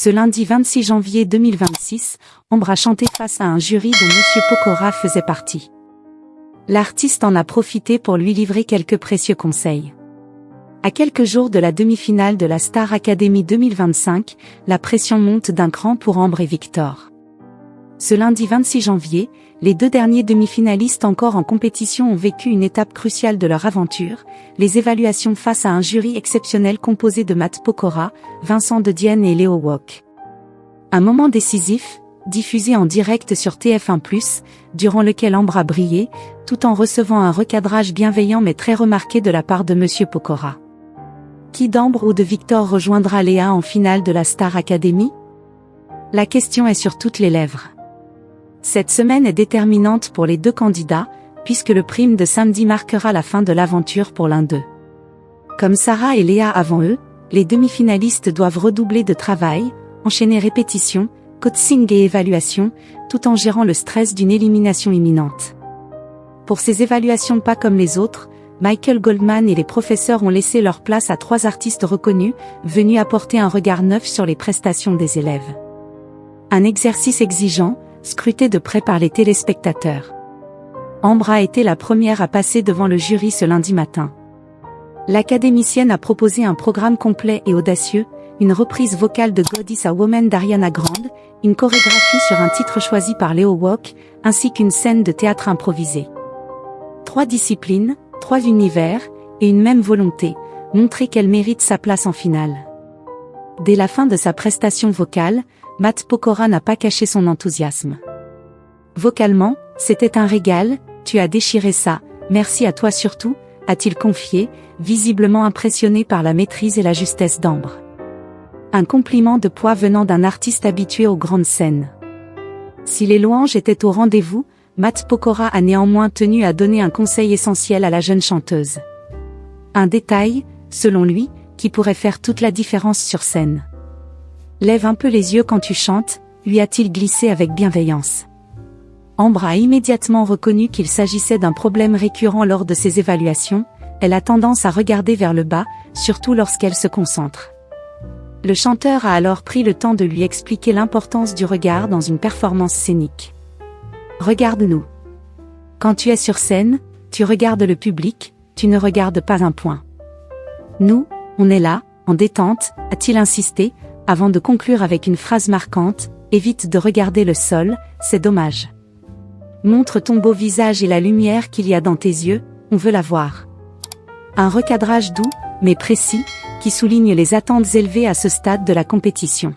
Ce lundi 26 janvier 2026, Ambre a chanté face à un jury dont Monsieur Pokora faisait partie. L'artiste en a profité pour lui livrer quelques précieux conseils. À quelques jours de la demi-finale de la Star Academy 2025, la pression monte d'un cran pour Ambre et Victor. Ce lundi 26 janvier, les deux derniers demi-finalistes encore en compétition ont vécu une étape cruciale de leur aventure, les évaluations face à un jury exceptionnel composé de Matt Pokora, Vincent De Dienne et Léo Wok. Un moment décisif, diffusé en direct sur TF1+, durant lequel Ambre a brillé, tout en recevant un recadrage bienveillant mais très remarqué de la part de Monsieur Pokora. Qui d'Ambre ou de Victor rejoindra Léa en finale de la Star Academy? La question est sur toutes les lèvres. Cette semaine est déterminante pour les deux candidats, puisque le prime de samedi marquera la fin de l'aventure pour l'un d'eux. Comme Sarah et Léa avant eux, les demi-finalistes doivent redoubler de travail, enchaîner répétition, coaching et évaluation, tout en gérant le stress d'une élimination imminente. Pour ces évaluations pas comme les autres, Michael Goldman et les professeurs ont laissé leur place à 3 artistes reconnus, venus apporter un regard neuf sur les prestations des élèves. Un exercice exigeant, scruté de près par les téléspectateurs. Ambre a été la première à passer devant le jury ce lundi matin. L'académicienne a proposé un programme complet et audacieux, une reprise vocale de God is a Woman d'Ariana Grande, une chorégraphie sur un titre choisi par Léo Wok, ainsi qu'une scène de théâtre improvisée. 3 disciplines, 3 univers, et une même volonté, montrer qu'elle mérite sa place en finale. Dès la fin de sa prestation vocale, Matt Pokora n'a pas caché son enthousiasme. Vocalement, c'était un régal, tu as déchiré ça, merci à toi surtout, a-t-il confié, visiblement impressionné par la maîtrise et la justesse d'Ambre. Un compliment de poids venant d'un artiste habitué aux grandes scènes. Si les louanges étaient au rendez-vous, Matt Pokora a néanmoins tenu à donner un conseil essentiel à la jeune chanteuse. Un détail, selon lui, qui pourrait faire toute la différence sur scène. Lève un peu les yeux quand tu chantes, lui a-t-il glissé avec bienveillance. Ambre a immédiatement reconnu qu'il s'agissait d'un problème récurrent lors de ses évaluations, elle a tendance à regarder vers le bas, surtout lorsqu'elle se concentre. Le chanteur a alors pris le temps de lui expliquer l'importance du regard dans une performance scénique. Regarde-nous. Quand tu es sur scène, tu regardes le public, tu ne regardes pas un point. Nous, on est là, en détente, a-t-il insisté, avant de conclure avec une phrase marquante, évite de regarder le sol, c'est dommage. Montre ton beau visage et la lumière qu'il y a dans tes yeux, on veut la voir. Un recadrage doux, mais précis, qui souligne les attentes élevées à ce stade de la compétition.